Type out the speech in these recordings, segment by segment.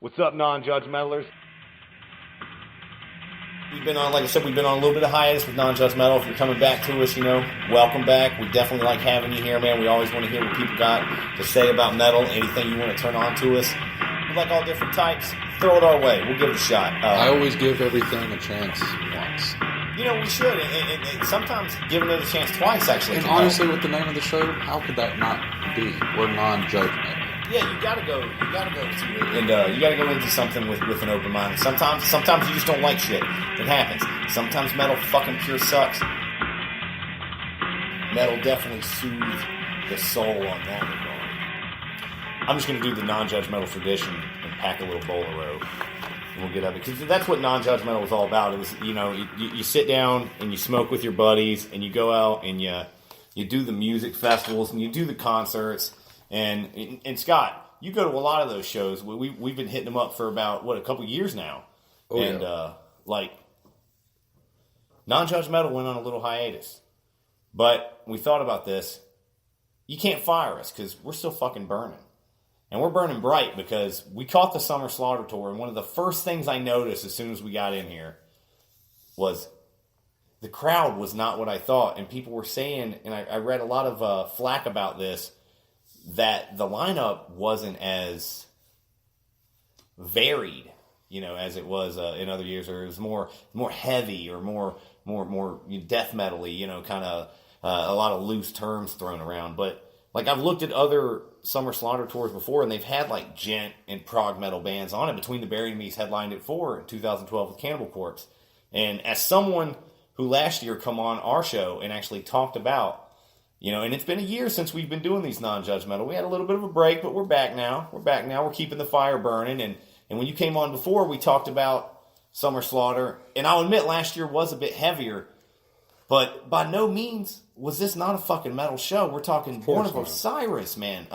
What's up, non-judgmentalers? We've been on, like I said, we've been on a little bit of hiatus with non-judgmental. If you're coming back to us, welcome back. We definitely like having you here, man. We always want to hear what people got to say about metal. Anything you want to turn on to us. We like all different types. Throw it our way. We'll give it a shot. I always give everything a chance once. We should. And sometimes giving it a chance twice, actually. And honestly, with the name of the show, how could that not be? We're non-judgmental. Yeah, you gotta go to it, and you gotta go into something with an open mind. Sometimes you just don't like shit. It happens. Sometimes metal fucking pure sucks. Metal definitely soothes the soul on that regard. I'm just gonna do the non-judgmental tradition and pack a little bowl of rope, and we'll get up it, because that's what non-judgmental was all about. It was, you sit down and you smoke with your buddies, and you go out and you do the music festivals and you do the concerts. And Scott, you go to a lot of those shows. We've been hitting them up for about, a couple years now. Oh, and, yeah. Non-judgmental went on a little hiatus. But we thought about this. You can't fire us because we're still fucking burning. And we're burning bright because we caught the Summer Slaughter Tour, and one of the first things I noticed as soon as we got in here was the crowd was not what I thought. And people were saying, and I read a lot of flack about this, that the lineup wasn't as varied, as it was in other years, or it was more heavy or more death metal-y, kind of a lot of loose terms thrown around. But I've looked at other Summer Slaughter tours before, and they've had gent and prog metal bands on it. Between the Buried Me's headlined it in 2012 with Cannibal Corpse. And as someone who last year come on our show and actually talked about, and it's been a year since we've been doing these non-judgmental. We had a little bit of a break, but we're back now. We're keeping the fire burning. And when you came on before, we talked about Summer Slaughter. And I'll admit, last year was a bit heavier. But by no means was this not a fucking metal show. We're talking Born of Osiris, man.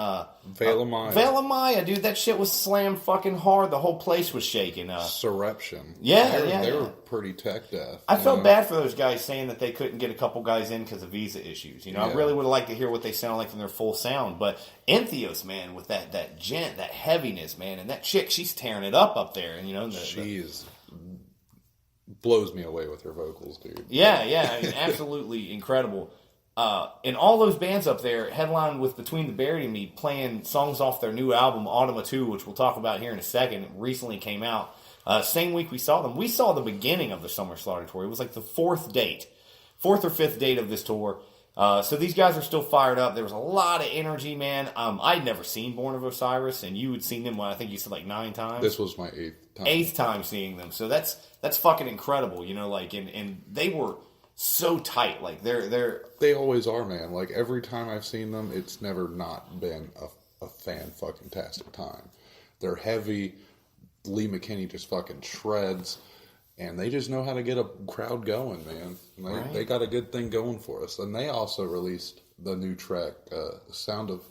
Veil of Maya. Veil of Maya, dude. That shit was slammed fucking hard. The whole place was shaking. Surreption. Yeah, They were pretty tech deaf. I felt bad for those guys saying that they couldn't get a couple guys in because of visa issues. I really would have liked to hear what they sound like from their full sound. But Entheos, man, with that that heaviness, man. And that chick, she's tearing it up there. And, blows me away with her vocals, dude. Yeah, absolutely incredible. And all those bands up there headlined with Between the Buried and Me, playing songs off their new album, Automata 2, which we'll talk about here in a second. It recently came out. Same week we saw them. We saw the beginning of the Summer Slaughter Tour. It was the fourth or fifth date of this tour. So these guys are still fired up. There was a lot of energy, man. I'd never seen Born of Osiris, and you had seen them, I think you said 9 times? This was my 8th time. 8th time seeing them. So that's fucking incredible, and they were so tight. They always are, man. Every time I've seen them, it's never not been a fan-fucking-tastic time. They're heavy. Lee McKinney just fucking shreds. And they just know how to get a crowd going, man. They got a good thing going for us. And they also released the new track, Sound of...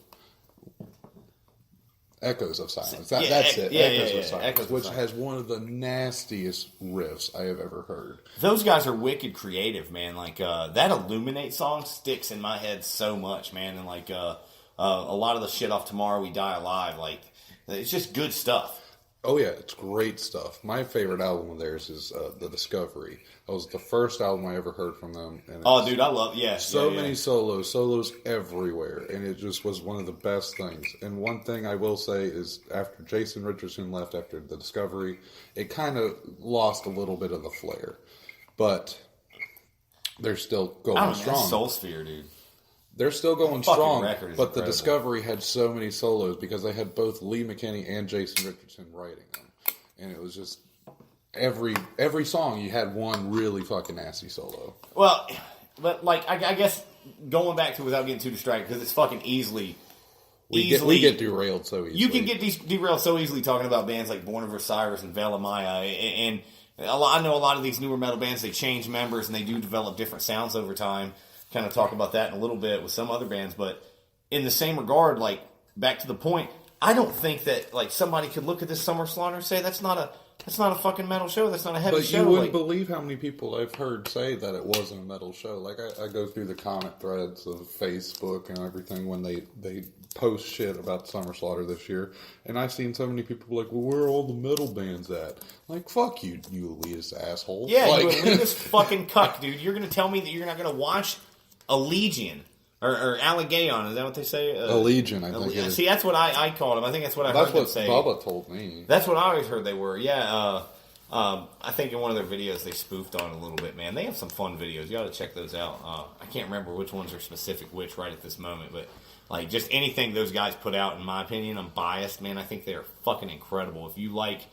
Echoes of Silence. That's it. Echoes of Silence, which has one of the nastiest riffs I have ever heard. Those guys are wicked creative, man. That Illuminate song sticks in my head so much, man. And a lot of the shit off Tomorrow We Die Alive, it's just good stuff. Oh yeah, it's great stuff. My favorite album of theirs is The Discovery. That was the first album I ever heard from them. And dude, I love many solos everywhere, and it just was one of the best things. And one thing I will say is, after Jason Richardson left after The Discovery, it kind of lost a little bit of the flair, but they're still going strong. Soul Sphere, dude. They're still going strong, but incredible. The Discovery had so many solos because they had both Lee McKinney and Jason Richardson writing them. And it was just, every song you had one really fucking nasty solo. Well, but I guess going back to it without getting too distracted, because it's fucking easily... We get derailed so easily. You can get derailed so easily talking about bands like Born of Osiris and Veil of Maya, and I know a lot of these newer metal bands, they change members and they do develop different sounds over time. Kind of talk about that in a little bit with some other bands, but in the same regard, back to the point, I don't think that somebody could look at this Summer Slaughter and say that's not That's not a fucking metal show. That's not a heavy But show. you wouldn't believe how many people I've heard say that it wasn't a metal show. Like, I go through the comment threads of Facebook and everything when they post shit about Summer Slaughter this year, and I've seen so many people like, well, where are all the metal bands at? Like, fuck you, you elitist asshole. Yeah, like, you elitist fucking cuck, dude. You're going to tell me that you're not going to watch Allegiant or Allegaon, is that what they say? Allegiant, I think it is. See, that's what I called them. I think that's what I heard them say. That's what Bubba told me. That's what I always heard they were. Yeah, I think in one of their videos they spoofed on it a little bit, man. They have some fun videos. You ought to check those out. I can't remember which ones are specific which right at this moment, but like just anything those guys put out, in my opinion, I'm biased, man. I think they're fucking incredible. If you like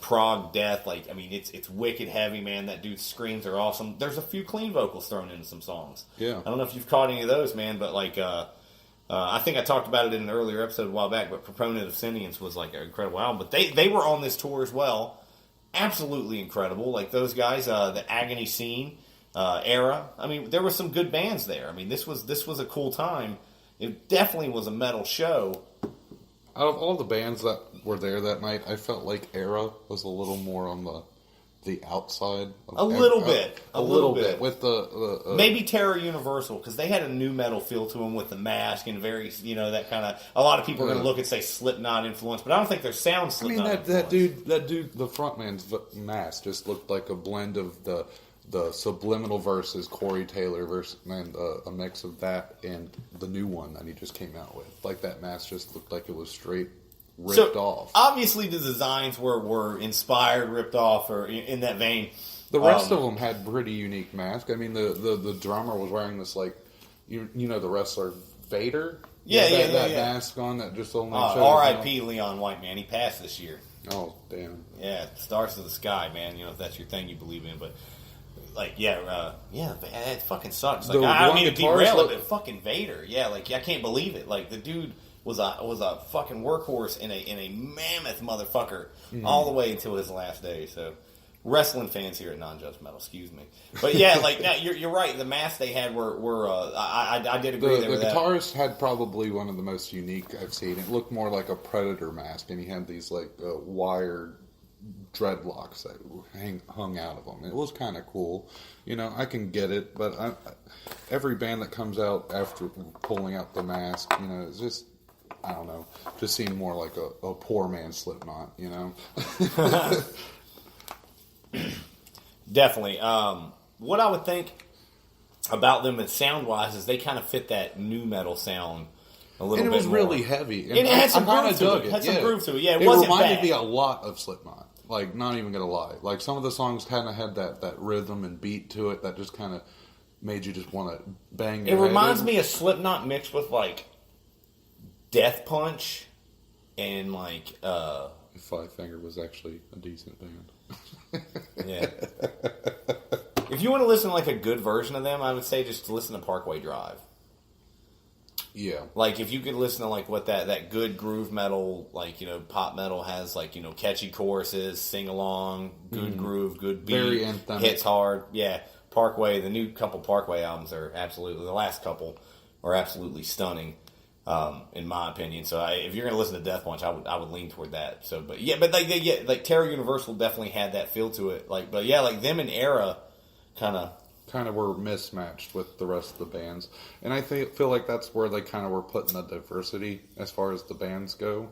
prog death, like, I mean, it's wicked heavy, man. That dude's screams are awesome. There's a few clean vocals thrown into some songs. Yeah. I don't know if you've caught any of those, man, but like, I think I talked about it in an earlier episode a while back, but Proponent of Sentience was like an incredible album. But they were on this tour as well. Absolutely incredible. Like those guys, the Agony Scene era. I mean, there were some good bands there. I mean, this was a cool time. It definitely was a metal show. Out of all the bands that were there that night, I felt like Era was a little more on the outside. A little bit with the maybe Terror Universal, because they had a new metal feel to them with the mask and very, that kind of. A lot of people are going to look and say Slipknot influence, but I don't think their sound Slipknot. I mean, that dude, the frontman's mask just looked like a blend of the Subliminal versus Corey Taylor versus a mix of that and the new one that he just came out with. Like, that mask just looked like it was straight ripped off. Obviously, the designs were inspired, ripped off, or in that vein. The rest of them had pretty unique masks. I mean, the drummer was wearing this, like, you know the wrestler Vader? That mask on that just only R.I.P. Leon White, man. He passed this year. Oh, damn. Yeah, stars to the sky, man. If that's your thing you believe in, but... Like, it fucking sucks. Like, I don't mean to derail it, but fucking Vader. Yeah, like, I can't believe it. Like, the dude was a fucking workhorse in a mammoth motherfucker all the way until his last day. So, wrestling fans here at Non-Judge Metal, excuse me. But yeah, like, you're right. The masks they had were I did agree there with that. The guitarist had probably one of the most unique I've seen. It looked more like a Predator mask, and he had these, like, wired dreadlocks that hung out of them. It was kind of cool. I can get it, but every band that comes out after pulling out the mask, it's just, I don't know, just seemed more like a poor man's Slipknot, Definitely. What I would think about them sound-wise is they kind of fit that new metal sound a little bit more. And it was really heavy. And it had some groove to it. It wasn't reminded bad. me a lot of Slipknot. Like, not even gonna lie. Like, some of the songs kind of had that rhythm and beat to it that just kind of made you just want to bang your It head. reminds me of Slipknot mixed with, like, Death Punch and, like, Five Finger was actually a decent band. Yeah. If you want to listen to, like, a good version of them, I would say just listen to Parkway Drive. Yeah. Like, if you could listen to, like, what that good groove metal, like, pop metal has, like, catchy choruses, sing-along, good groove, good beat. Very anthemic. Hits hard. Yeah. Parkway, the new couple Parkway albums are absolutely, the last couple are absolutely stunning, in my opinion. So if you're going to listen to Death Punch, I would lean toward that. So, like Terror Universal definitely had that feel to it. Like, but yeah, like them and Era kind of were mismatched with the rest of the bands. And I feel like that's where they kind of were putting the diversity as far as the bands go.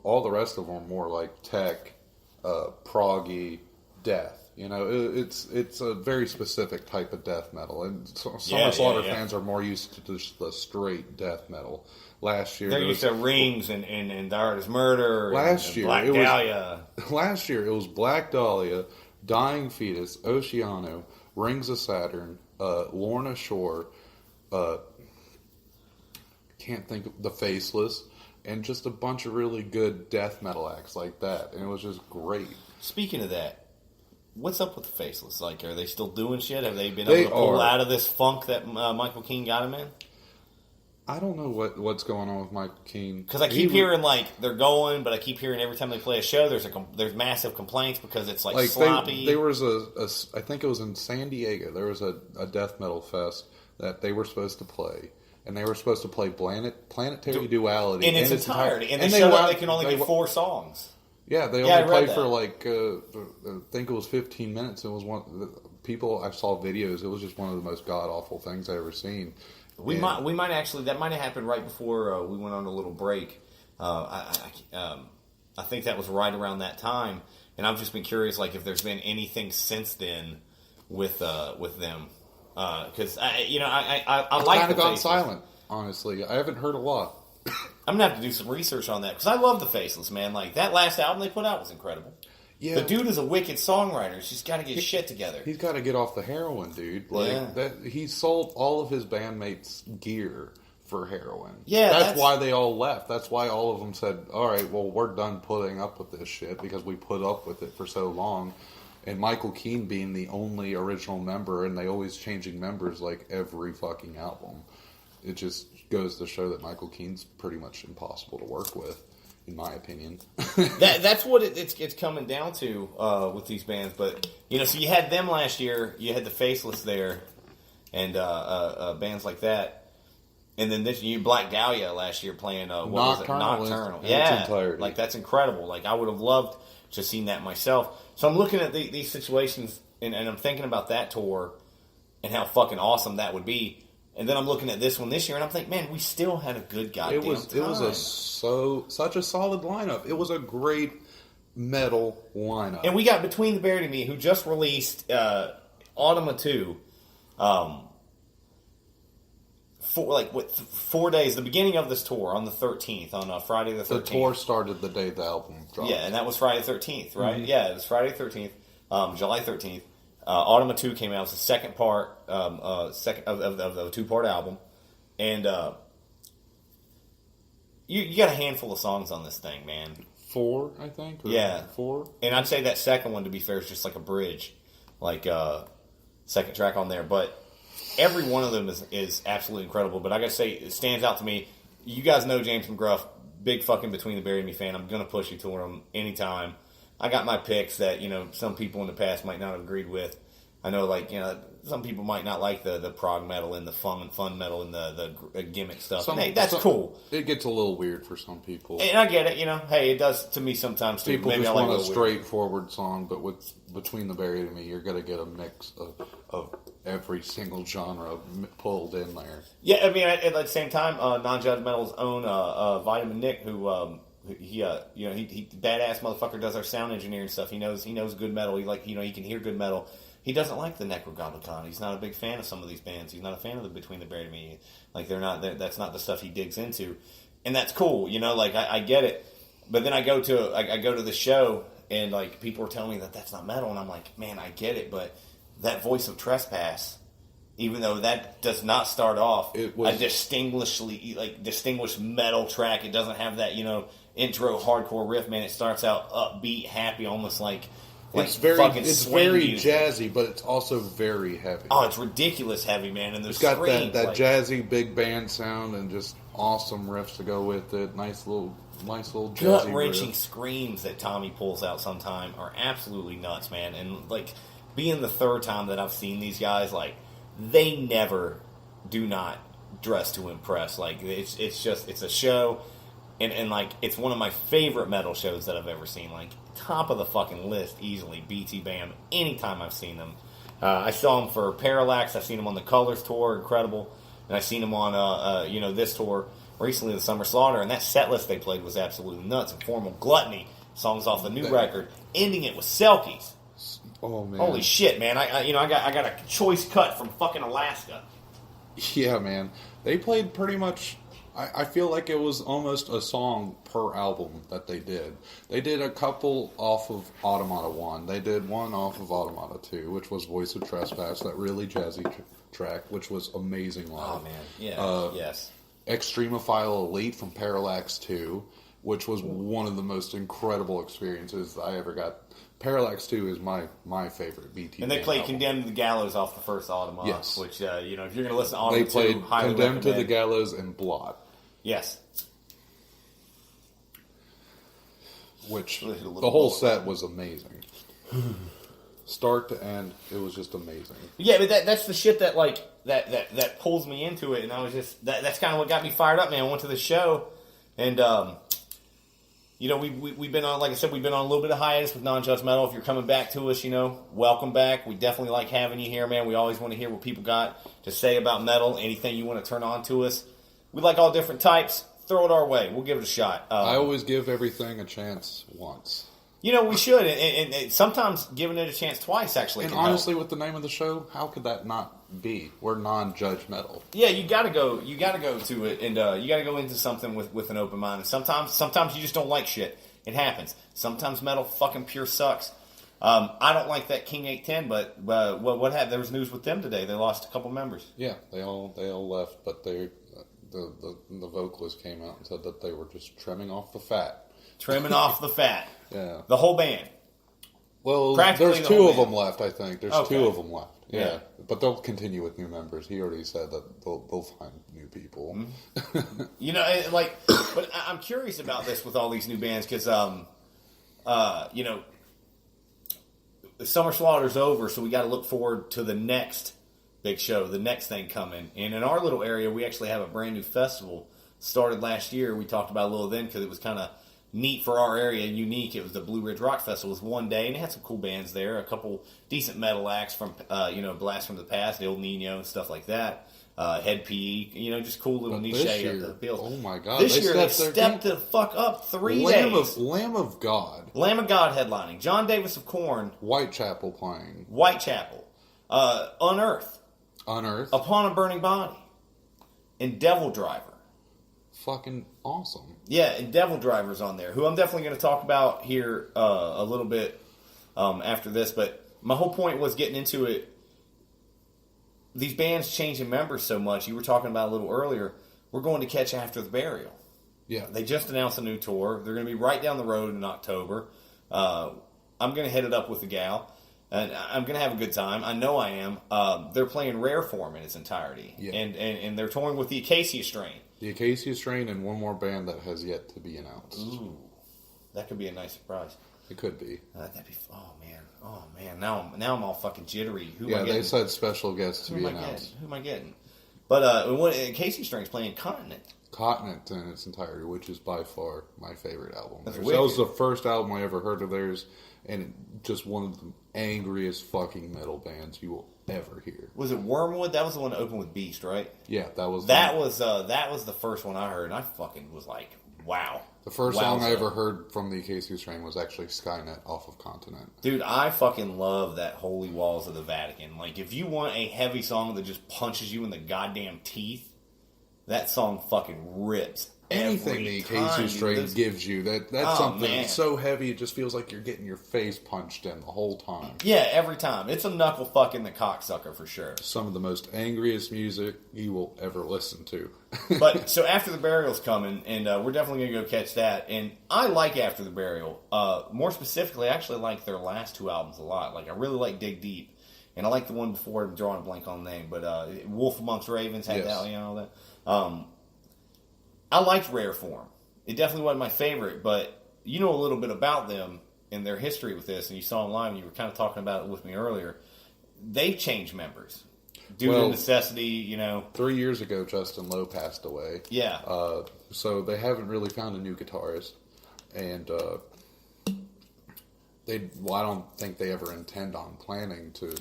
All the rest of them are more like tech, proggy, death. It's a very specific type of death metal. And Summer Slaughter fans are more used to just the straight death metal. Last year, they're used to Rings and Die Hard as Murder. Last year, Black Dahlia. Last year, it was Black Dahlia, Dying Fetus, Oceano, Rings of Saturn, Lorna Shore, can't think of The Faceless, and just a bunch of really good death metal acts like that. And it was just great. Speaking of that, what's up with The Faceless? Like, are they still doing shit? Have they been able to pull out of this funk that Michael Keane got him in? I don't know what's going on with Michael Keane. Because I keep hearing, like, they're going, but I keep hearing every time they play a show, there's massive complaints because it's, like sloppy. There was I think it was in San Diego, there was a death metal fest that they were supposed to play. And they were supposed to play Planetary Duality in its entirety. And they showed up, they can only get 4 songs. Yeah, they Yeah, I only read played that. for like I think it was 15 minutes. It was one the people I saw videos. It was just one of the most god awful things I ever seen. We might actually, that might have happened right before we went on a little break. I think that was right around that time, and I've just been curious, like if there's been anything since then with them, because I like kind the of gone Faceless. silent. Honestly, I haven't heard a lot. I'm gonna have to do some research on that because I love the Faceless, man. Like that last album they put out was incredible. Yeah, The dude is a wicked songwriter. He's just got to get his shit together. He's got to get off the heroin, dude. Like that, he sold all of his bandmates' gear for heroin. Yeah, that's why they all left. That's why all of them said, "All right, well, we're done putting up with this shit because we put up with it for so long." And Michael Keane being the only original member, and they always changing members like every fucking album. It just goes to show that Michael Keane's pretty much impossible to work with, in my opinion. That's what it's coming down to with these bands. But so you had them last year. You had the Faceless there, and bands like that. And then this you Black Dahlia last year playing Nocturnal. Yeah, like that's incredible. Like I would have loved to have seen that myself. So I'm looking at these situations and I'm thinking about that tour and how fucking awesome that would be. And then I'm looking at this one this year, and I'm thinking, man, we still had a good goddamn time. It was such a solid lineup. It was a great metal lineup. And we got Between the Buried and Me, who just released Automa 2, 4 days, the beginning of this tour, on the 13th, on Friday the 13th. The tour started the day the album dropped. Yeah, and that was Friday the 13th, right? Mm-hmm. Yeah, it was Friday the 13th, July 13th. Automa 2 came out. It was the second part of a two-part album. And you got a handful of songs on this thing, man. 4, I think? Yeah. 4? And I'd say that second one, to be fair, is just like a bridge. Like, second track on there. But every one of them is absolutely incredible. But I gotta say, it stands out to me. You guys know James McGruff, big fucking Between the Buried and Me fan. I'm gonna push you to him anytime. I got my picks that, some people in the past might not have agreed with. I know, some people might not like the prog metal and the fun metal and the gimmick stuff. Hey, that's cool. It gets a little weird for some people. And I get it, Hey, it does to me sometimes, too. People Maybe just I like want a weird. straightforward song, but with Between the Buried and Me, you're going to get a mix of every single genre pulled in there. Yeah, I mean, at the same time, Non-Judgmental's own Vitamin Nick, who... he badass motherfucker, does our sound engineering stuff. He knows good metal. He can hear good metal. He doesn't like the Necrogoblicon. He's not a big fan of some of these bands. He's not a fan of the Between the Buried and Me. Like that's not the stuff he digs into, and that's cool. I get it. But then I go to the show and people are telling me that that's not metal, and I'm like, man, I get it, but that Voice of Trespass, even though that does not start off a distinguished metal track, it doesn't have that intro hardcore riff, man. It starts out upbeat, happy, almost like it's very music. Jazzy, but it's also very heavy. Oh, it's ridiculous heavy, man. And it's got that jazzy big band sound and just awesome riffs to go with it. Nice little jazzy gut-wrenching screams that Tommy pulls out sometime are absolutely nuts, man. And being the third time that I've seen these guys, they never do not dress to impress. It's a show. And it's one of my favorite metal shows that I've ever seen. Top of the fucking list, easily. BT Bam. Anytime I've seen them. I saw them for Parallax. I've seen them on the Colors tour. Incredible. And I've seen them on, this tour recently, the Summer Slaughter. And that set list they played was absolutely nuts. And Formal Gluttony. Songs off the new record. Ending it with Selkies. Oh, man. Holy shit, man. I got a choice cut from fucking Alaska. Yeah, man. They played pretty much... I feel like it was almost a song per album that they did. They did a couple off of Automata 1. They did one off of Automata 2, which was Voice of Trespass, that really jazzy track, which was amazing live. Oh, man. Yeah. Yes. Extremophile Elite from Parallax 2, which was one of the most incredible experiences I ever got. Parallax 2 is my favorite BT. And they played album. Condemned to the Gallows off the first Automata. Yes. Which, if you're going to listen to Automata 2, they played highly Condemned to the recommend. Gallows and Blot. Yes. Which, the whole set was amazing. Start to end, it was just amazing. Yeah, but that's the shit that, that pulls me into it. And I was just, that's kind of what got me fired up, man. I went to the show, and, we've been on, like I said, we've been on a little bit of hiatus with non-judgmental. If you're coming back to us, welcome back. We definitely like having you here, man. We always want to hear what people got to say about metal. Anything you want to turn on to us. We like all different types. Throw it our way. We'll give it a shot. I always give everything a chance once. We should, and sometimes giving it a chance twice actually. And can honestly, help. with the name of the show, how could that not be? We're non-judgmental. Yeah, you gotta go to it, and you gotta go into something with an open mind. And sometimes you just don't like shit. It happens. Sometimes metal fucking pure sucks. I don't like that King 810, but what happened? There was news with them today. They lost a couple members. Yeah, they all left, but the vocalist came out and said that they were just trimming off the fat. Trimming off the fat. Yeah. The whole band. Well, there's two of them left, I think. There's two of them left. Yeah. But they'll continue with new members. He already said that they'll find new people. Mm-hmm. But I'm curious about this with all these new bands because, the Summer Slaughter's over, so we got to look forward to the next big show, the next thing coming. And in our little area, we actually have a brand new festival. Started last year. We talked about it a little then because it was kind of neat for our area, unique. It was the Blue Ridge Rock Festival. It was one day, and it had some cool bands there. A couple decent metal acts from, Blast from the Past, the old Nino and stuff like that. Head PE, just cool little niche of the bills. Oh my God! This year they stepped the fuck up 3 days. Lamb of God headlining. John Davis of Korn. Whitechapel playing. Unearth. Upon a Burning Body. And Devil Driver. Fucking awesome. Yeah, and Devil Driver's on there, who I'm definitely going to talk about here a little bit after this. But my whole point was getting into it. These bands changing members so much. You were talking about a little earlier. We're going to catch After the Burial. Yeah. They just announced a new tour. They're going to be right down the road in October. I'm going to hit it up with the gal. And I'm going to have a good time. I know I am. They're playing Rare Form in its entirety. Yeah. And they're touring with the Acacia Strain. The Acacia Strain and one more band that has yet to be announced. Ooh. That could be a nice surprise. It could be. That'd be... Oh, man. Now I'm all fucking jittery. Who am I getting? They said special guests to be announced. Who am I getting? But Casey String's playing Continent. Continent in its entirety, which is by far my favorite album. That was the first album I ever heard of theirs, and just one of the angriest fucking metal bands you will ever hear. Was it Wormwood? That was the one that opened with Beast, right? Yeah, that was the first one I heard, and I fucking was like, wow. The first song I ever heard from the Acacia Strain was actually Skynet off of Continent. Dude, I fucking love that Holy Walls of the Vatican. Like, if you want a heavy song that just punches you in the goddamn teeth, that song fucking rips. Anything the Acacia Strain gives you, that's something that's so heavy it just feels like you're getting your face punched in the whole time. Yeah, every time. It's a knuckle fucking the cocksucker for sure. Some of the most angriest music you will ever listen to. But so After the Burial's coming, and we're definitely going to go catch that. And I like After the Burial. More specifically, I actually like their last two albums a lot. Like, I really like Dig Deep, and I like the one before. I'm drawing a blank on the name, but Wolf Amongst Ravens had that, all that. I liked Rare Form. It definitely wasn't my favorite, but you know a little bit about them and their history with this, and you saw them live, and you were kind of talking about it with me earlier. They've changed members due to necessity, 3 years ago, Justin Lowe passed away. Yeah. So they haven't really found a new guitarist, and I don't think they ever intend on planning to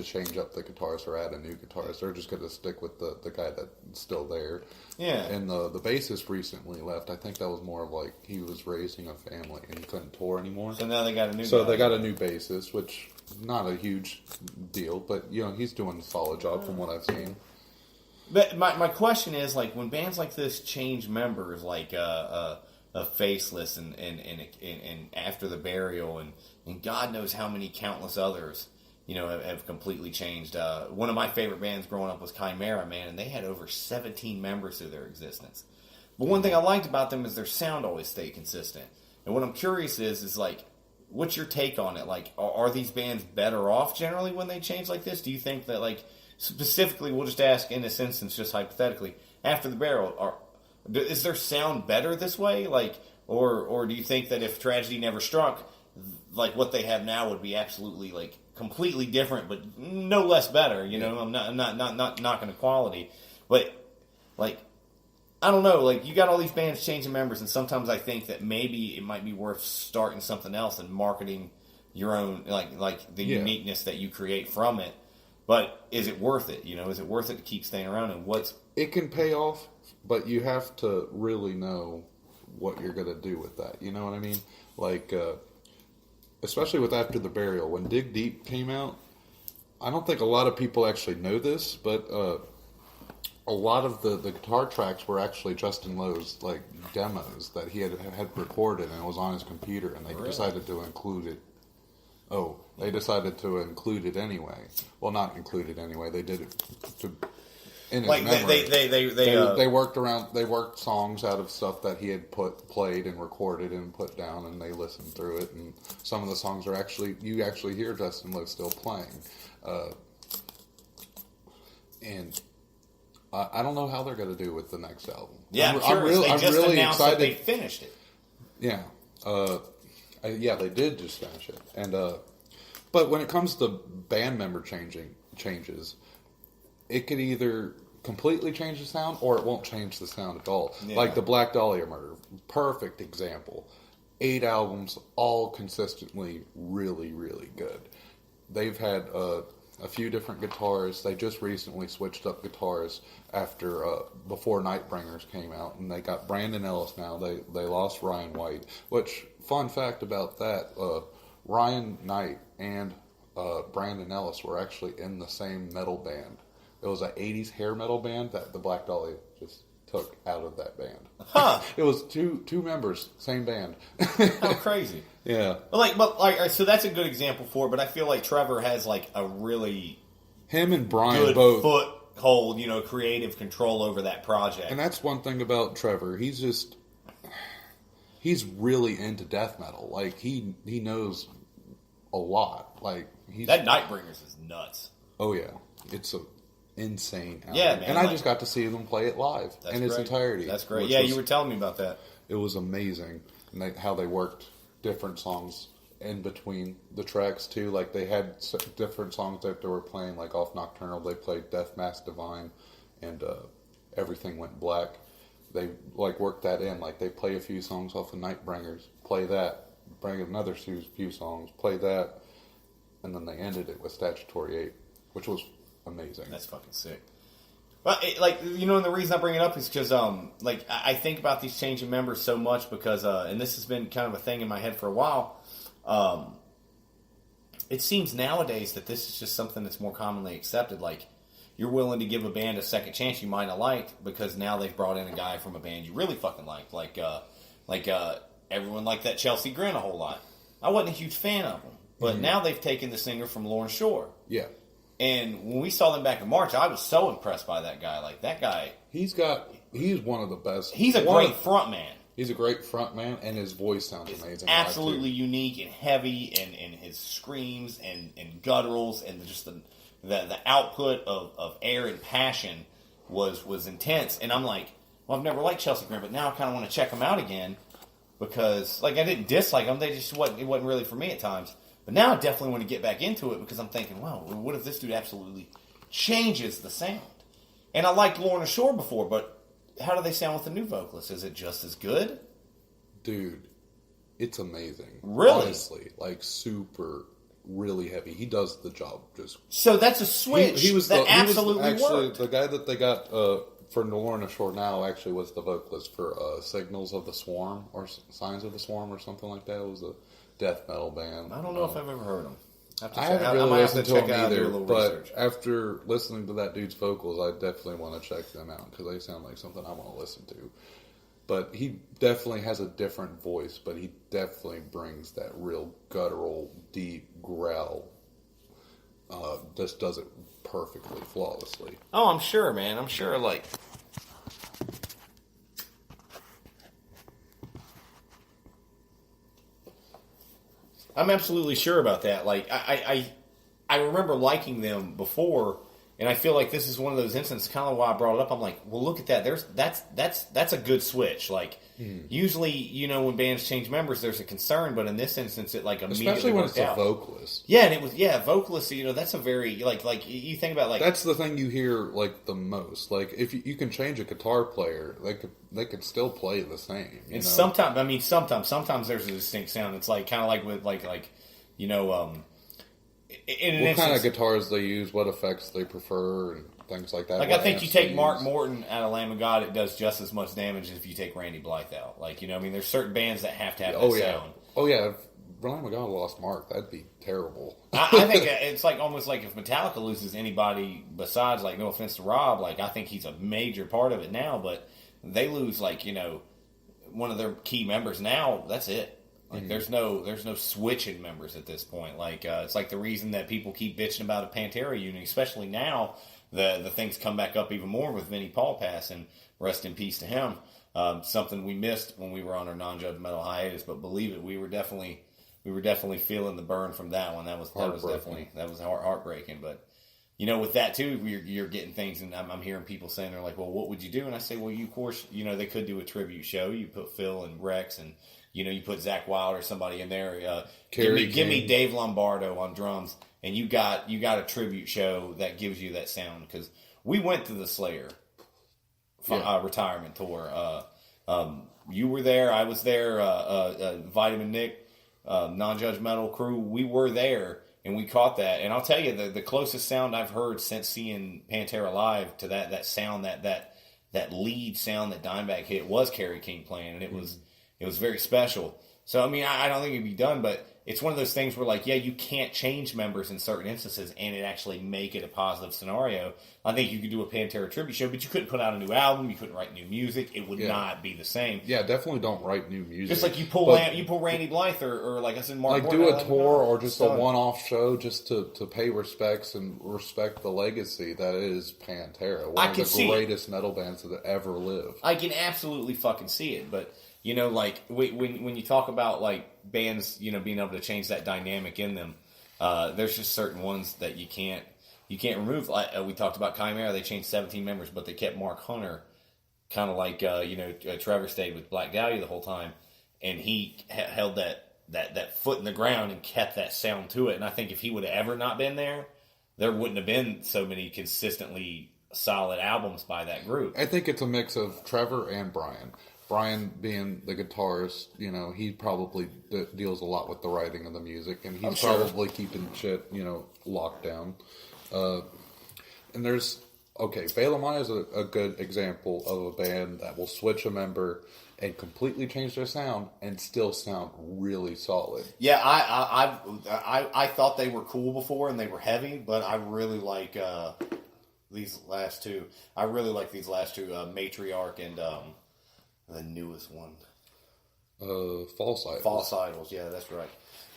change up the guitarist or add a new guitarist. They're just going to stick with the guy that's still there. Yeah. And the bassist recently left. I think that was more of like he was raising a family and he couldn't tour anymore. So now they got a new So they got a new bassist, which not a huge deal, but he's doing a solid job from what I've seen. But my question is, like, when bands like this change members, like a Faceless and After the Burial and God knows how many countless others, have completely changed. One of my favorite bands growing up was Chimera, man, and they had over 17 members through their existence. But one thing I liked about them is their sound always stayed consistent. And what I'm curious is like, what's your take on it? Like, are these bands better off generally when they change like this? Do you think that, like, specifically, we'll just ask in this instance, just hypothetically, After the Burial, is their sound better this way? Like, or do you think that if tragedy never struck, like what they have now would be absolutely like completely different, but no less better? I'm not knocking the quality, but like, I don't know. Like, you got all these bands changing members, and sometimes I think that maybe it might be worth starting something else and marketing your own, like the uniqueness that you create from it. But is it worth it? Is it worth it to keep staying around? And it can pay off, but you have to really know what you're going to do with that. You know what I mean? Like, especially with After the Burial, when Dig Deep came out, I don't think a lot of people actually know this, but a lot of the guitar tracks were actually Justin Lowe's like demos that he had recorded, and it was on his computer, and they decided to include it. Oh, they decided to include it anyway. Well, not include it anyway. They did it to in his memory. They worked songs out of stuff that he had played and recorded and put down, and they listened through it. And some of the songs are you actually hear Justin Lowe still playing. And I don't know how they're going to do with the next album. Yeah, I'm really announced excited. That they finished it. Yeah, they did just finish it. And but when it comes to band member changes, it could either completely change the sound or it won't change the sound at all. Yeah. Like the Black Dahlia Murder, perfect example. 8 albums, all consistently really, really good. They've had a few different guitarists. They just recently switched up guitarists before Nightbringers came out, and they got Brandon Ellis now. They lost Ryan White. Which, fun fact about that, Ryan Knight and Brandon Ellis were actually in the same metal band. It was an 80s hair metal band that the Black Dahlia just took out of that band. Huh. It was two members, same band. How crazy. Yeah. So that's a good example for it, but I feel like Trevor has like a really him and Brian good both foothold, creative control over that project. And that's one thing about Trevor. He's really into death metal. Like he knows a lot. Like that Nightbringers is nuts. Oh yeah. It's a insane album. Yeah, man. And I just got to see them play it live in its entirety. That's great. Yeah, you were telling me about that. It was amazing. And how they worked different songs in between the tracks too. Like they had different songs that they were playing, like off Nocturnal. They played Death Mask Divine and Everything Went Black. They like worked that in. Like they play a few songs off of Nightbringers, play that, bring another few songs, play that, and then they ended it with Statutory 8, which was amazing. That's fucking sick. Well, and the reason I bring it up is because, I think about these changing members so much because, and this has been kind of a thing in my head for a while. It seems nowadays that this is just something that's more commonly accepted. Like, you're willing to give a band a second chance you might have liked because now they've brought in a guy from a band you really fucking liked. Like everyone liked that Chelsea Grin a whole lot. I wasn't a huge fan of them, but now they've taken the singer from Lauren Shore. Yeah. And when we saw them back in March, I was so impressed by that guy. Like, that guy... He's one of the best... He's a great front man. He's a great front man, and his voice sounds amazing. Absolutely unique and heavy, and his screams and gutturals, and just the output of air and passion was intense. And I'm like, well, I've never liked Chelsea Grin, but now I kind of want to check them out again because, I didn't dislike them. It wasn't really for me at times. But now I definitely want to get back into it because I'm thinking, wow, what if this dude absolutely changes the sound? And I liked Lorna Shore before, but how do they sound with the new vocalist? Is it just as good? Dude, it's amazing. Really? Honestly, super, really heavy. He does the job just... So that's a switch absolutely worked. The guy that they got for Lorna Shore now actually was the vocalist for Signals of the Swarm or Signs of the Swarm or something like that. It was a death metal band. I don't know if I've ever heard them. I haven't really listened to them either, but after listening to that dude's vocals, I definitely want to check them out because they sound like something I want to listen to. But he definitely has a different voice, but he definitely brings that real guttural, deep growl. Just does it perfectly, flawlessly. Oh, I'm sure, man. I'm sure, I'm absolutely sure about that. I remember liking them before, And I feel like this is one of those instances, kind of why I brought it up. I'm like, well, look at that. That's a good switch. Like, usually, you know, when bands change members, there's a concern, but in this instance, it like immediately especially when worked it's out. a vocalist. Yeah, and it was vocalist. You know, that's a very like you think about like That's the thing you hear like the most. Like if you can change a guitar player, they could still play the same. And sometimes there's a distinct sound. It's like kind of like with like you know. What kind of guitars they use, what effects they prefer, and things like that. Like I think you take Mark Morton out of Lamb of God, it does just as much damage as if you take Randy Blythe out. Like, you know, I mean, there's certain bands that have to have that sound. Oh yeah, if Lamb of God lost Mark, that'd be terrible. I think it's like almost like if Metallica loses anybody besides, like, no offense to Rob, like I think he's a major part of it now, but they lose like, you know, one of their key members now, that's it. Like there's no switching members at this point. Like it's like the reason that people keep bitching about a Pantera union, especially now. The things come back up even more with Vinnie Paul passing. Rest in peace to him. Something we missed when we were on our non-judgmental hiatus, but believe it, we were definitely feeling the burn from that one. That was heartbreaking. But you know, with that too, you're getting things, and I'm hearing people saying they're like, well, what would you do? And I say, well, you of course, you know, they could do a tribute show. You put Phil and Rex and. You know, you put Zakk Wylde or somebody in there. Give me Dave Lombardo on drums, and you got a tribute show that gives you that sound. Because we went to the Slayer retirement tour. You were there, I was there. Vitamin Nick, non-judgmental crew. We were there, and we caught that. And I'll tell you, the closest sound I've heard since seeing Pantera live to that sound, that lead sound that Dimebag hit was Kerry King playing, and it was. It was very special. So, I mean, I don't think it'd be done, but it's one of those things where, like, yeah, you can't change members in certain instances and it actually make it a positive scenario. I think you could do a Pantera tribute show, but you couldn't put out a new album. You couldn't write new music. It would not be the same. Yeah, definitely don't write new music. Just like you pull Randy Blythe or like I said, Mark Like do a tour or just a one-off show just to pay respects and respect the legacy that is Pantera. One of the greatest metal bands that ever lived. I can absolutely fucking see it, but... You know, like, when you talk about, like, bands, you know, being able to change that dynamic in them, there's just certain ones that you can't remove. Like, we talked about Chimera, they changed 17 members, but they kept Mark Hunter, kind of like, Trevor stayed with Black Dahlia the whole time, and he held that foot in the ground and kept that sound to it. And I think if he would have ever not been there wouldn't have been so many consistently solid albums by that group. I think it's a mix of Trevor and Brian. Brian being the guitarist, you know, he probably deals a lot with the writing of the music, and he's probably keeping shit, you know, locked down. And there's, Bela Maya is a good example of a band that will switch a member and completely change their sound and still sound really solid. Yeah, I thought they were cool before and they were heavy, but I really like these last two. I really like these last two, Matriarch and the newest one. False Idols. False Idols, yeah, that's right.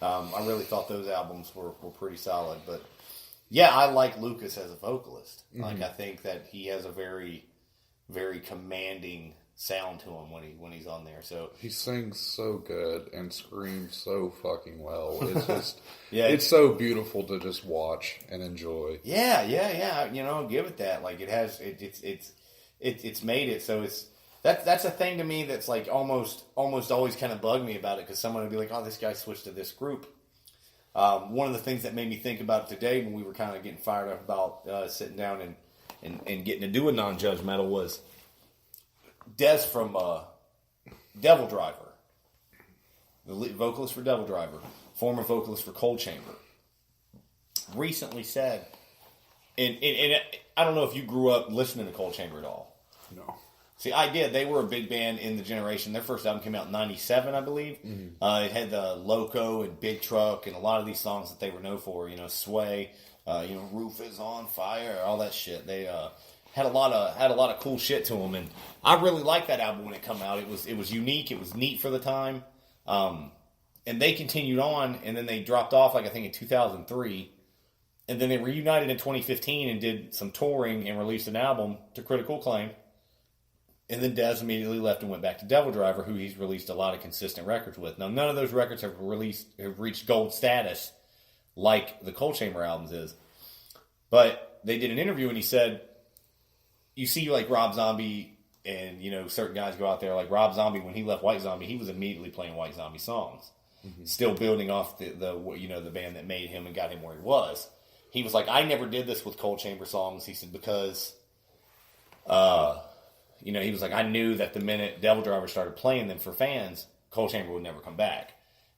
I really thought those albums were pretty solid, but yeah, I like Lucas as a vocalist. Mm-hmm. Like, I think that he has a very, very commanding sound to him when he's on there. So he sings so good and screams so fucking well. It's just it's so beautiful to just watch and enjoy. Yeah. You know, give it that. Like, it's made it so it's. That's a thing to me that's like almost always kind of bugged me about it, because someone would be like, oh, this guy switched to this group. One of the things that made me think about it today when we were kind of getting fired up about sitting down and getting to do a non-judgmental was Des from Devil Driver, the vocalist for Devil Driver, former vocalist for Cold Chamber, recently said, and I don't know if you grew up listening to Cold Chamber at all. No. See, I did. They were a big band in the generation. Their first album came out in 97, I believe. Mm-hmm. It had the Loco and Big Truck and a lot of these songs that they were known for. You know, Sway, Roof is on Fire, all that shit. They had a lot of cool shit to them, and I really liked that album when it came out. It was unique. It was neat for the time, and they continued on, and then they dropped off, like I think in 2003, and then they reunited in 2015 and did some touring and released an album to critical acclaim. And then Des immediately left and went back to Devil Driver, who he's released a lot of consistent records with. Now, none of those records have reached gold status like the Cold Chamber albums is. But they did an interview and he said, you see like Rob Zombie and, you know, certain guys go out there, like Rob Zombie, when he left White Zombie, he was immediately playing White Zombie songs. Mm-hmm. Still building off the you know, the band that made him and got him where he was. He was like, I never did this with Cold Chamber songs. He said, because, you know, he was like, I knew that the minute Devil Driver started playing them for fans, Cold Chamber would never come back.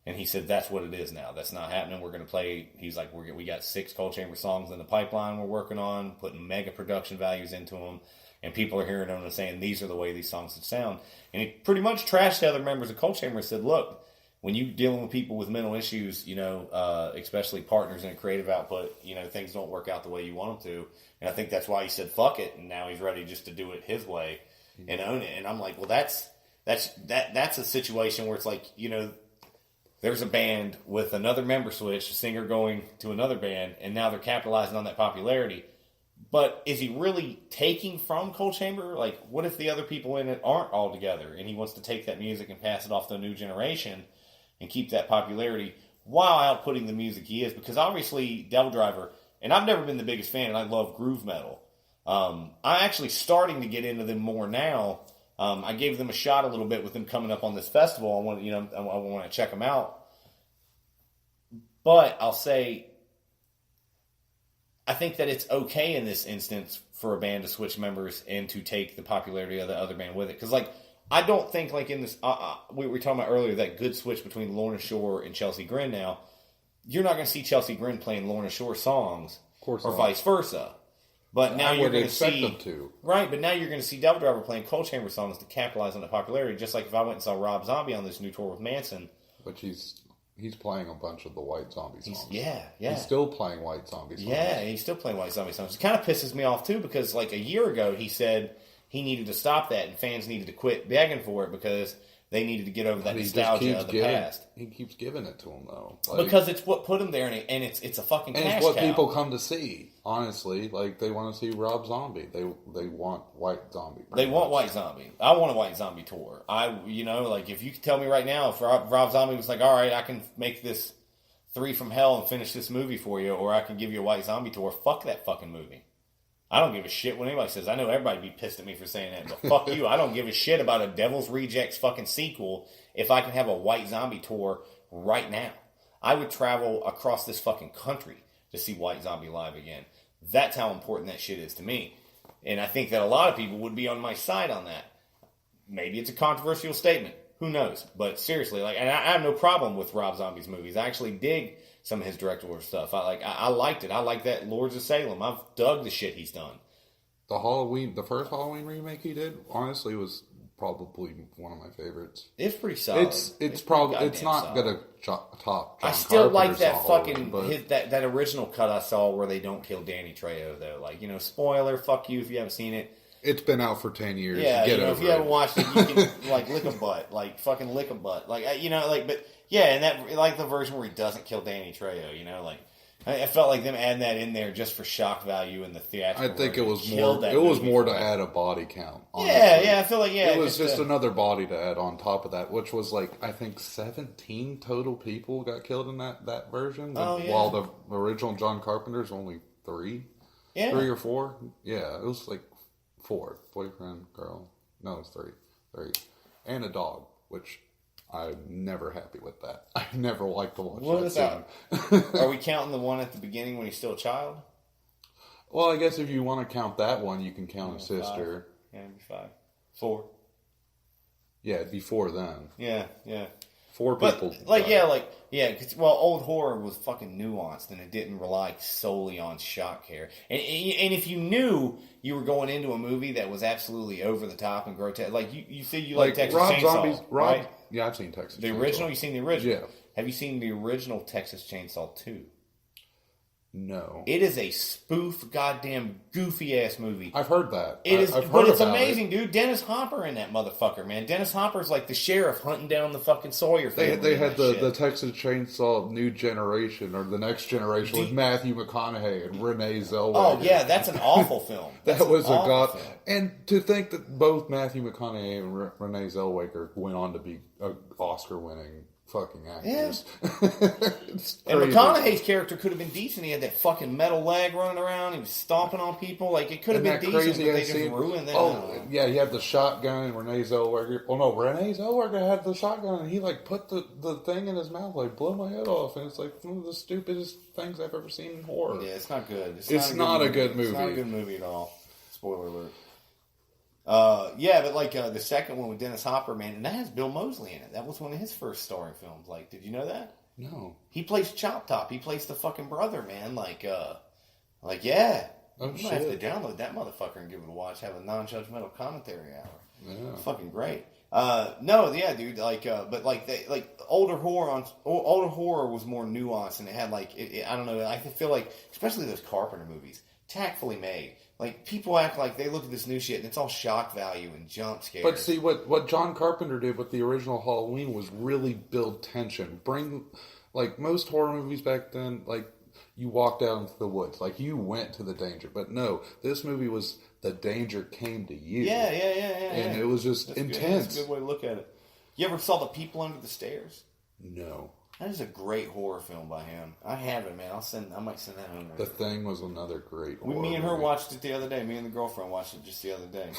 And he said, that's what it is now. That's not happening. We're going to play, he's like, we got 6 Cold Chamber songs in the pipeline we're working on, putting mega production values into them. And people are hearing them and saying, these are the way these songs should sound. And he pretty much trashed other members of Cold Chamber and said, look, when you're dealing with people with mental issues, you know, especially partners in a creative output, you know, things don't work out the way you want them to. And I think that's why he said, fuck it. And now he's ready just to do it his way and own it. And I'm like, well, that's a situation where it's like, you know, there's a band with another member switch, a singer going to another band, and now they're capitalizing on that popularity. But is he really taking from Cold Chamber? Like, what if the other people in it aren't all together, and he wants to take that music and pass it off to a new generation and keep that popularity while outputting the music he is? Because obviously, Devil Driver, and I've never been the biggest fan, and I love groove metal. I'm actually starting to get into them more now. I gave them a shot a little bit with them coming up on this festival. I want to check them out. But I'll say, I think that it's okay in this instance for a band to switch members and to take the popularity of the other band with it. Because, like, I don't think, like, in this, we were talking about earlier, that good switch between Lorna Shore and Chelsea Grin now, you're not going to see Chelsea Grin playing Lorna Shore songs, or not. Vice versa. But now you're going to see them to. Right, but now you're going to see Devil Driver playing Cold Chamber songs to capitalize on the popularity. Just like if I went and saw Rob Zombie on this new tour with Manson. But he's playing a bunch of the White Zombie songs. Yeah. He's still playing White Zombie songs. Yeah, he's still playing White Zombie songs. It kind of pisses me off too, because like a year ago he said he needed to stop that and fans needed to quit begging for it because they needed to get over that nostalgia of the past. He keeps giving it to them though, because it's what put him there, and it's a fucking cash cow. And it's what people come to see. Honestly, like they want to see Rob Zombie. They want White Zombie. They want White Zombie. I want a White Zombie tour. Like if you could tell me right now, if Rob Zombie was like, all right, I can make this 3 from Hell and finish this movie for you, or I can give you a White Zombie tour. Fuck that fucking movie. I don't give a shit what anybody says. I know everybody be pissed at me for saying that, but fuck you. I don't give a shit about a Devil's Rejects fucking sequel if I can have a White Zombie tour right now. I would travel across this fucking country to see White Zombie live again. That's how important that shit is to me. And I think that a lot of people would be on my side on that. Maybe it's a controversial statement. Who knows? But seriously, and I have no problem with Rob Zombie's movies. I actually dig some of his directorial stuff. I liked it. I like that Lords of Salem. I've dug the shit he's done. The first Halloween remake he did, honestly, was probably one of my favorites. It's pretty solid. It's not gonna top John I still like that Halloween, fucking that original cut I saw where they don't kill Danny Trejo though. Like, spoiler, fuck you if you haven't seen it. It's been out for 10 years. Yeah, if you haven't watched it, you can lick a butt, fucking lick a butt, but yeah, and that the version where he doesn't kill Danny Trejo, I felt like them adding that in there just for shock value and the theatrical. I think it was more. It was more to add a body count. Honestly. Yeah, I feel like it was just another body to add on top of that, which was I think 17 total people got killed in that version. Oh, yeah. While the original John Carpenter's only 3. Yeah, 3 or 4. Yeah, it was 4. Boyfriend, girl. No, it's 3, and a dog, which. I'm never happy with that. I never like to watch that scene. Are we counting the one at the beginning when he's still a child? Well, I guess if you want to count that one, you can count his sister. 5. Yeah, it'd be 5. 4. Yeah, it'd be 4 then. Yeah. 4 people. Old horror was fucking nuanced and it didn't rely solely on shock care. And if you knew you were going into a movie that was absolutely over the top and grotesque, you said you like Texas Rob Chainsaw, Zombies, right? Yeah, I've seen Texas Chainsaw. The original? You've seen the original? Yeah. Have you seen the original Texas Chainsaw 2? No. It is a spoof, goddamn goofy-ass movie. I've heard that. It's amazing, dude. Dennis Hopper in that motherfucker, man. Dennis Hopper's like the sheriff hunting down the fucking Sawyer family. They had the Texas Chainsaw New Generation, or the Next Generation, with Matthew McConaughey and Renee Zellweger. Oh, yeah, that's an awful film. That was a god. And to think that both Matthew McConaughey and Renee Zellweger went on to be Oscar-winning fucking actors. It's And crazy. McConaughey's character could have been decent. He had that fucking metal leg running around. He was stomping on people. Like, it could have been decent, but they just ruined that. Oh, yeah, he had the shotgun, and Renee Zellweger. Well, no, Renee Zellweger had the shotgun, and he, like, put the thing in his mouth, like, blow my head off. And it's, like, one of the stupidest things I've ever seen in horror. Yeah, it's not good. It's not a good movie. It's not a good movie at all. Spoiler alert. Yeah, but like the second one with Dennis Hopper, man, and that has Bill Moseley in it. That was one of his first starring films. Like, did you know that? No. He plays Chop Top. He plays the fucking brother, man. Like yeah. Oh, You might have to download that motherfucker and give it a watch. Have a non-judgmental commentary hour. Yeah. It's fucking great. No, yeah, dude. But older horror was more nuanced, and it had I don't know. I feel like, especially those Carpenter movies, tactfully made. Like, people act like they look at this new shit and it's all shock value and jump scares. But see, what John Carpenter did with the original Halloween was really build tension. Like, most horror movies back then, like, you walked out into the woods. Like, you went to the danger. But no, this movie was the danger came to you. Yeah. And it was just intense. That's a good way to look at it. You ever saw The People Under the Stairs? No. That is a great horror film by him. I have it, man. I might send that home. The Thing was another great horror Me and her movie. watched it the other day. Me and the girlfriend watched it just the other day.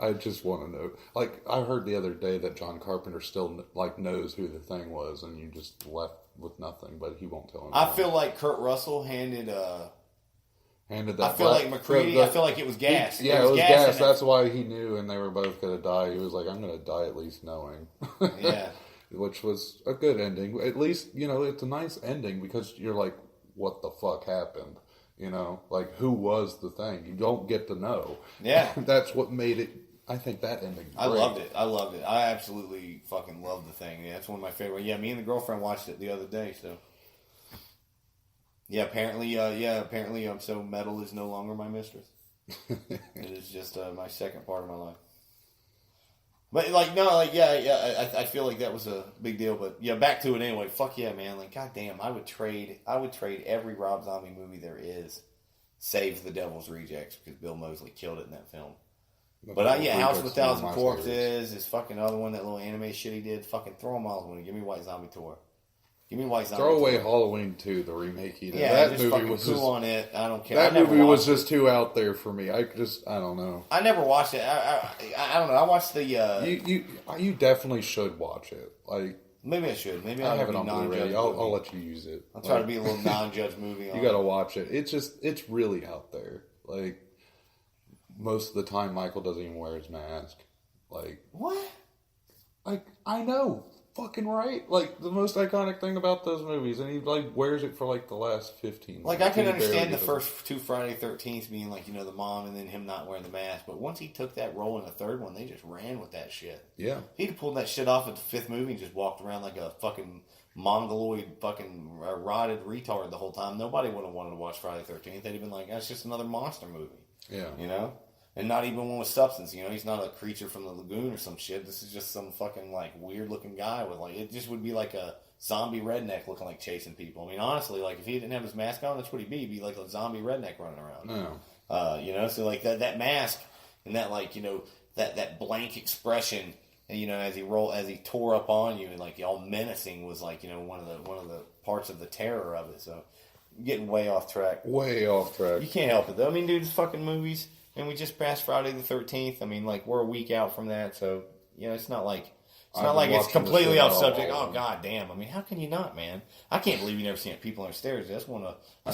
I just want to know. Like, I heard the other day that John Carpenter still, like, knows who the Thing was, and you just left with nothing, but he won't tell him. I feel like Kurt Russell handed that. I feel like McCready. I feel like it was gas. It was gas. That's why he knew, and they were both going to die. He was like, I'm going to die at least knowing. Yeah. Which was a good ending. At least, it's a nice ending because you're like, what the fuck happened? Like, who was the Thing? You don't get to know. Yeah. That's what made it, I think, that ending great. I loved it. I absolutely fucking loved The Thing. Yeah, it's one of my favorite. Yeah, me and the girlfriend watched it the other day, so. Yeah, apparently, so metal is no longer my mistress. It is just my second part of my life. But I feel like that was a big deal. But yeah, back to it anyway. Fuck yeah, man! Like, goddamn, I would trade every Rob Zombie movie there is, save The Devil's Rejects, because Bill Moseley killed it in that film. But House of a Thousand Corpses, this fucking other one, that little anime shit he did. Fucking throw them all away. Give me White Zombie Tour. Give me White Zombie. Throw away Tour. Halloween 2, the remake. Yeah, that movie was just on it. I don't care. That movie was just too out there for me. I don't know. I never watched it. I don't know. I watched the. You definitely should watch it. Like, maybe I should. Maybe I I'll have it be on Blu-ray. I'll let you use it. I'll try to be a little non-judge movie. You got to watch it. It's really out there. Like, most of the time, Michael doesn't even wear his mask. Like, what? Like, I know. Fucking right. Like, the most iconic thing about those movies, and he, like, wears it for, like, the last 15 Like, I can understand the first two Friday 13th being, like, the mom and then him not wearing the mask, but once he took that role in the third one, they just ran with that shit. Yeah. He'd have pulled that shit off at the fifth movie and just walked around like a fucking mongoloid fucking rotted retard the whole time. Nobody would have wanted to watch Friday 13th. They'd have been like, that's just another monster movie. Yeah. And not even one with substance, he's not a creature from the lagoon or some shit. This is just some fucking, like, weird-looking guy with, like, it just would be like a zombie redneck looking like chasing people. I mean, honestly, like, if he didn't have his mask on, that's what he'd be. He'd be like a zombie redneck running around. No. So, like, that mask and that, like, that blank expression, and, as he tore up on you and, like, all menacing was, like, one of the parts of the terror of it. So, getting way off track. You can't help it, though. I mean, dude, it's fucking movies. And we just passed Friday the 13th. I mean, like, we're a week out from that, so it's not like it's completely off subject. Oh, god damn! I mean, how can you not, man? I can't believe you never seen People on the Stairs. That's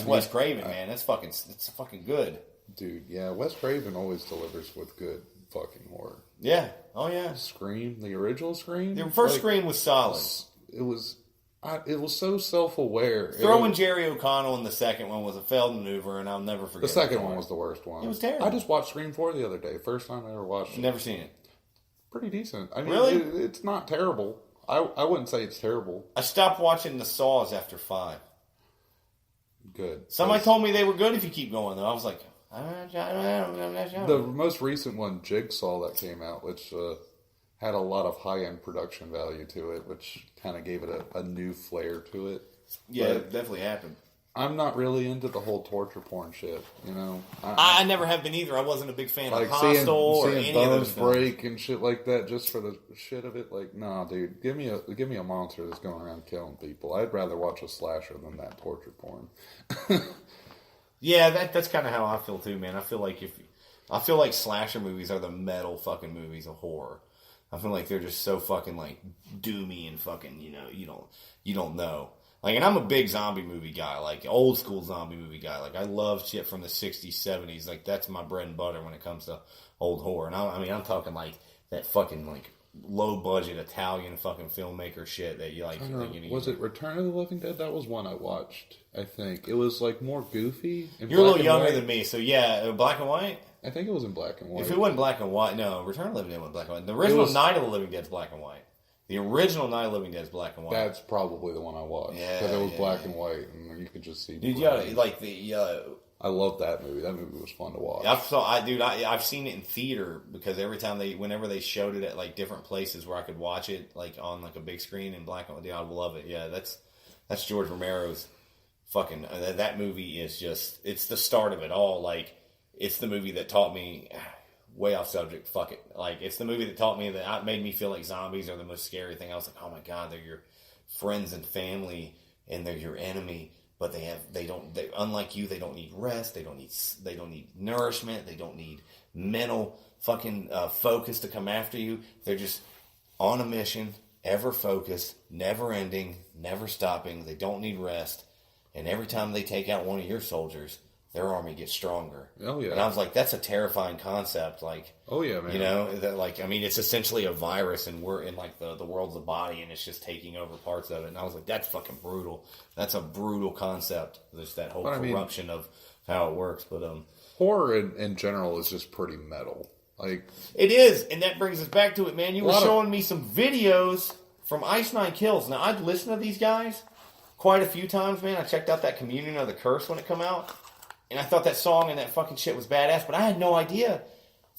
Wes Craven, man. It's fucking good, dude. Yeah, Wes Craven always delivers with good fucking horror. Yeah. Oh yeah. Scream, the original Scream. The first Scream was solid. It was so self-aware. Throwing Jerry O'Connell in the second one was a failed maneuver, and I'll never forget. The second one was the worst one. It was terrible. I just watched Scream 4 the other day. First time I ever watched it. Never seen it. Pretty decent. I mean, really? It's not terrible. I wouldn't say it's terrible. I stopped watching the Saws after 5. Good. Somebody told me they were good if you keep going, though. I was like, I don't know. The most recent one, Jigsaw, that came out, which had a lot of high-end production value to it, which kind of gave it a new flair to it. Yeah, it definitely happened. I'm not really into the whole torture porn shit, you know. I never have been either. I wasn't a big fan like of Hostel or seeing any bones of those films. break and shit like that just for the shit of it. Like, nah, dude, give me a monster that's going around killing people. I'd rather watch a slasher than that torture porn. Yeah, that's kind of how I feel too, man. I feel like slasher movies are the metal fucking movies of horror. I feel like they're just so fucking like doomy and fucking, you don't know. Like, and I'm a big zombie movie guy, like old school zombie movie guy. Like, I love shit from the 60s, 70s. Like, that's my bread and butter when it comes to old horror. And I'm talking like that fucking like low budget Italian fucking filmmaker shit that you like. Was it Return of the Living Dead? That was one I watched. I think it was like more goofy. You're a little younger than me, so yeah, black and white. I think it was in black and white. If it wasn't black and white, no, Return of the Living Dead wasn't black and white. The original Night of the Living Dead is black and white. The original Night of the Living Dead is black and white. That's probably the one I watched. Yeah, because it was black and white, and you could just see. Dude, I love that movie. That movie was fun to watch. I've seen it in theater because whenever they showed it at like different places where I could watch it, like on like a big screen in black and white, I love it. Yeah, that's George Romero's fucking. That movie is just, it's the start of it all. Like, it's the movie that taught me. Way off subject, fuck it. Like, it's the movie that taught me made me feel like zombies are the most scary thing. I was like, oh my god, they're your friends and family, and they're your enemy. But unlike you, they don't need rest. They don't need nourishment. They don't need mental fucking focus to come after you. They're just on a mission, ever focused, never ending, never stopping. They don't need rest. And every time they take out one of your soldiers, their army gets stronger. Oh, yeah. And I was like, that's a terrifying concept. Like, oh, yeah, man. You know, that, like, I mean, it's essentially a virus, and we're in, like, the world's a body, and it's just taking over parts of it. And I was like, that's fucking brutal. That's a brutal concept. Just that whole corruption of how it works. But horror in general is just pretty metal. Like, it is, and that brings us back to it, man. You were showing me some videos from Ice Nine Kills. Now, I've listened to these guys quite a few times, man. I checked out that Communion of the Curse when it come out. And I thought that song and that fucking shit was badass, but I had no idea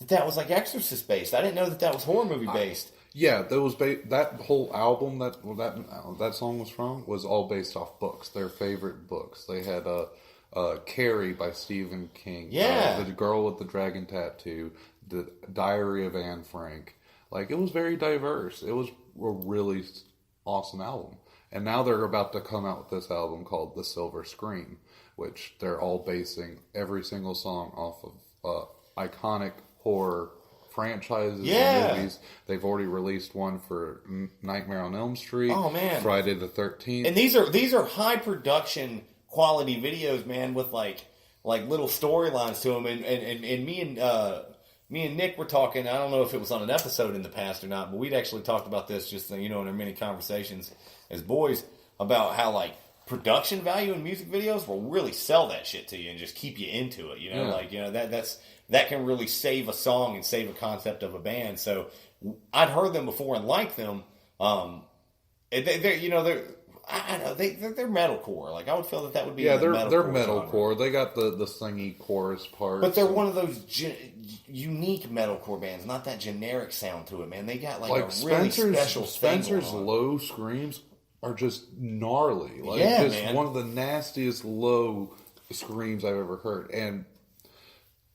that was like Exorcist based. I didn't know that was horror movie based. Yeah, that whole album that song was from was all based off books, their favorite books. They had Carrie by Stephen King, The Girl with the Dragon Tattoo, The Diary of Anne Frank. Like, it was very diverse. It was a really awesome album. And now they're about to come out with this album called The Silver Scream, which they're all basing every single song off of iconic horror franchises and movies. They've already released one for Nightmare on Elm Street. Oh, man. Friday the 13th. And these are high production quality videos, man, with like little storylines to them. And me and Nick were talking. I don't know if it was on an episode in the past or not, but we'd actually talked about this just in our many conversations as boys about how like production value in music videos will really sell that shit to you and just keep you into it. That can really save a song and save a concept of a band. So I'd heard them before and liked them. They're metalcore. Like, I would feel that would be they're metalcore. They got the singy chorus part, but they're one of those unique metalcore bands. Not that generic sound to it, man. They got like a really special. Spencer's low screams are just gnarly. Like, man. One of the nastiest low screams I've ever heard. And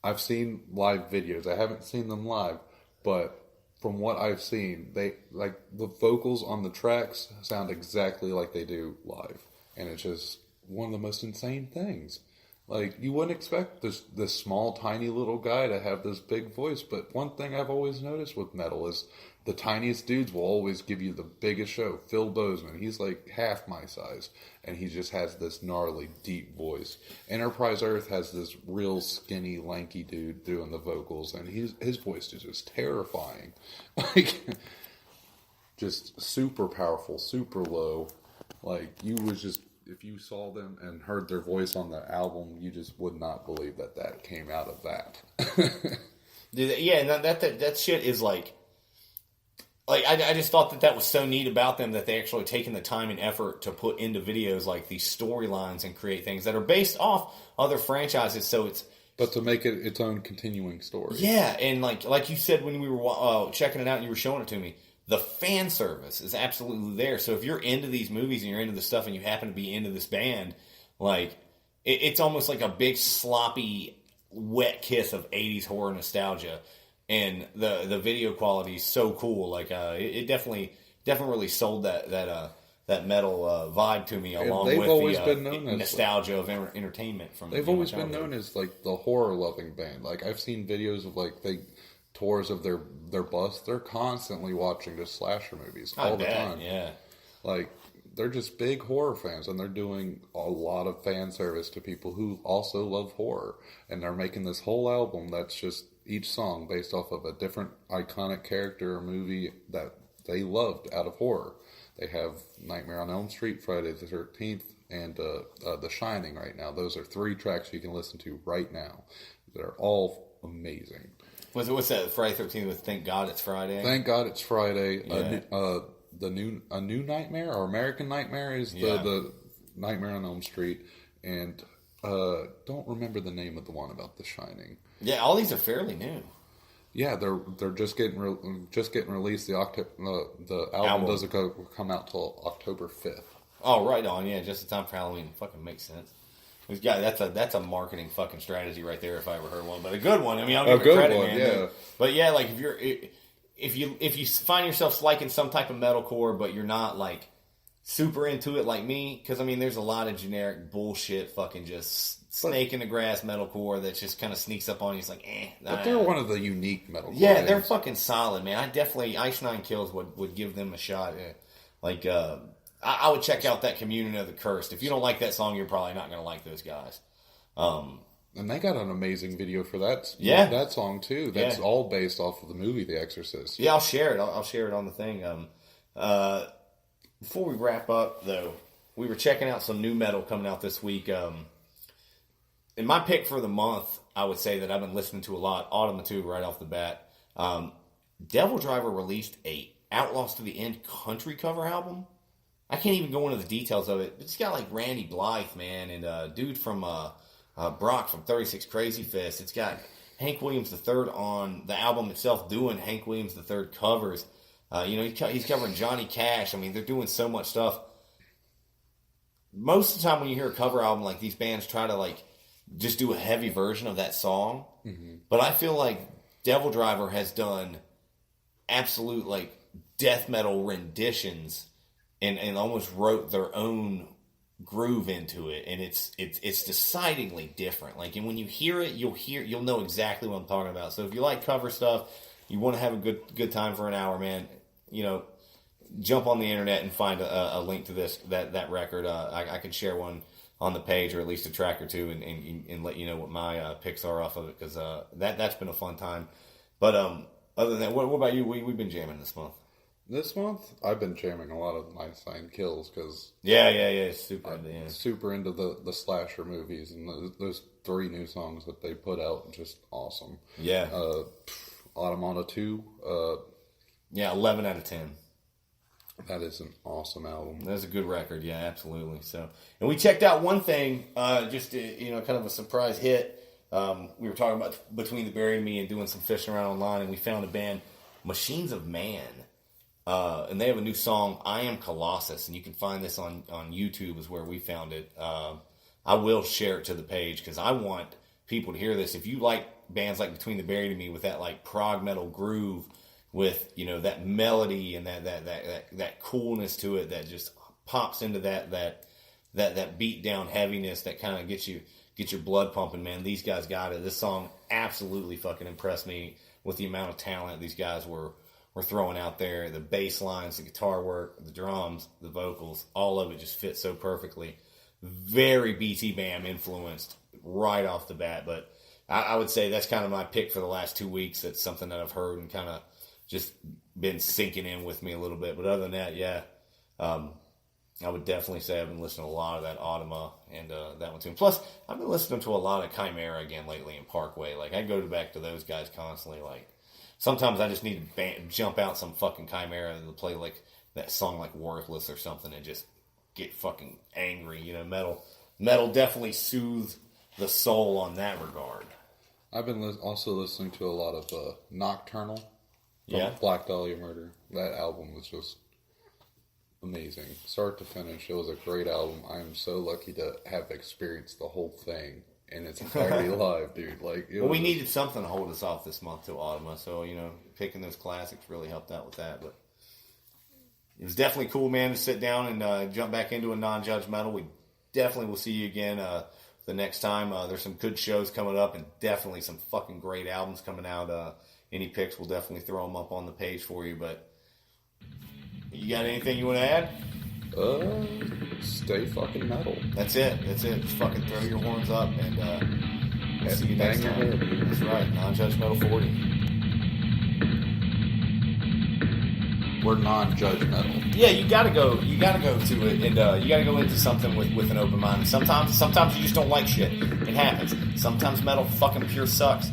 I've seen live videos. I haven't seen them live, but from what I've seen, they like the vocals on the tracks sound exactly like they do live. And it's just one of the most insane things. Like, you wouldn't expect this small, tiny little guy to have this big voice, but one thing I've always noticed with metal is the tiniest dudes will always give you the biggest show. Phil Bozeman, he's like half my size, and he just has this gnarly, deep voice. Enterprise Earth has this real skinny, lanky dude doing the vocals, and his voice is just terrifying. Like, just super powerful, super low. Like, if you saw them and heard their voice on the album, you just would not believe that came out of that. Yeah, and that shit is like I just thought that was so neat about them that they actually taken the time and effort to put into videos like these storylines and create things that are based off other franchises. So but to make it its own continuing story. Yeah, and like you said when we were checking it out and you were showing it to me, the fan service is absolutely there. So if you're into these movies and you're into this stuff and you happen to be into this band, like, it's almost like a big sloppy wet kiss of 80s horror nostalgia, and the video quality is so cool. Like it definitely really sold that metal vibe to me, along they've with always the been known as nostalgia of entertainment from. they've always been known as like the horror loving band. Like I've seen videos of like tours of their bus. They're constantly watching just slasher movies all the time. Yeah, like they're just big horror fans, and they're doing a lot of fan service to people who also love horror. And they're making this whole album that's just each song based off of a different iconic character or movie that they loved out of horror. They have Nightmare on Elm Street, Friday the 13th, and The Shining right now. Those are 3 tracks you can listen to right now. They're all amazing. What's that? Friday 13th with Thank God It's Friday? Thank God It's Friday. Yeah. A New Nightmare or American Nightmare is the Nightmare on Elm Street, and don't remember the name of the one about The Shining. Yeah, all these are fairly new. Yeah, they're just getting released. The album doesn't come out till October 5th. Oh, right on. Yeah, just in time for Halloween. Fucking makes sense. That's a marketing fucking strategy right there, if I ever heard one. But a good one. I mean, I'll give it credit, man. Yeah. But yeah, like if you find yourself liking some type of metalcore, but you're not like super into it like me, because I mean, there's a lot of generic bullshit, fucking just snake in the grass metalcore that just kind of sneaks up on you. It's like, But they're one of the unique metalcore. Yeah, bands. they're fucking solid, man. I definitely Ice Nine Kills would give them a shot. Like, I would check out that Communion of the Cursed. If you don't like that song, you're probably not going to like those guys. And they got an amazing video for that. Yeah. That song too. That's all based off of the movie The Exorcist. Yeah, I'll share it. I'll share it on the thing. Before we wrap up, though, we were checking out some new metal coming out this week. In my pick for the month, I would say that I've been listening to a lot. Autumn 2 right off the bat. Devil Driver released a Outlaws to the End country cover album. I can't even go into the details of it. It's got like Randy Blythe, man, and a dude from Brock from 36 Crazy Fest. It's got Hank Williams III on the album itself doing Hank Williams III covers. He's covering Johnny Cash. I mean, they're doing so much stuff. Most of the time when you hear a cover album, like these bands try to like just do a heavy version of that song. Mm-hmm. But I feel like Devil Driver has done absolute like death metal renditions and almost wrote their own groove into it, and it's decidedly different. Like, and when you hear it, you'll know exactly what I'm talking about. So if you like cover stuff, you want to have a good time for an hour, man. Jump on the internet and find a link to that record. I could share one on the page, or at least a track or two, and let you know what my picks are off of it, because that's been a fun time. But other than that, what about you? We've been jamming this month. This month, I've been jamming a lot of Ice Nine Kills because super into the slasher movies, and those 3 new songs that they put out, just awesome. Yeah, Automata 2. 11 out of 10. That is an awesome album. That's a good record, yeah, absolutely. So, and we checked out one thing, just kind of a surprise hit. We were talking about Between the Buried and Me and doing some fishing around online, and we found a band, Machines of Man. And they have a new song, I Am Colossus, and you can find this on YouTube is where we found it. I will share it to the page because I want people to hear this. If you like bands like Between the Buried and Me with that like prog metal groove, with that melody and that coolness to it that just pops into that beat down heaviness that kind of gets your blood pumping, man. These guys got it. This song absolutely fucking impressed me with the amount of talent these guys were throwing out there. The bass lines, the guitar work, the drums, the vocals, all of it just fits so perfectly. Very BT Bam influenced right off the bat, but I would say that's kind of my pick for the last 2 weeks. That's something that I've heard and kind of just been sinking in with me a little bit. But other than that, yeah, I would definitely say I've been listening to a lot of that Automa and that one too. Plus, I've been listening to a lot of Chimera again lately in Parkway. Like, I go back to those guys constantly. Like, sometimes I just need to jump out some fucking Chimera to play like that song like Worthless or something and just get fucking angry. Metal definitely soothes the soul on that regard. I've been also listening to a lot of Nocturnal. Yeah. Black Dahlia Murder. That album was just amazing. Start to finish, it was a great album. I am so lucky to have experienced the whole thing in its entirety live, dude. Like, we needed something to hold us off this month till Autumn, so, picking those classics really helped out with that, but it was definitely cool, man, to sit down and jump back into a non-judgmental. We definitely will see you again the next time. There's some good shows coming up and definitely some fucking great albums coming out. Any picks, we'll definitely throw them up on the page for you, but you got anything you want to add? Stay fucking metal. That's it. Just fucking throw your horns up and we'll see you next time. That's right. Non-judgmental 40. We're non-judgmental. Yeah, you gotta go to it, and you gotta go into something with an open mind. Sometimes you just don't like shit. It happens. Sometimes metal fucking pure sucks.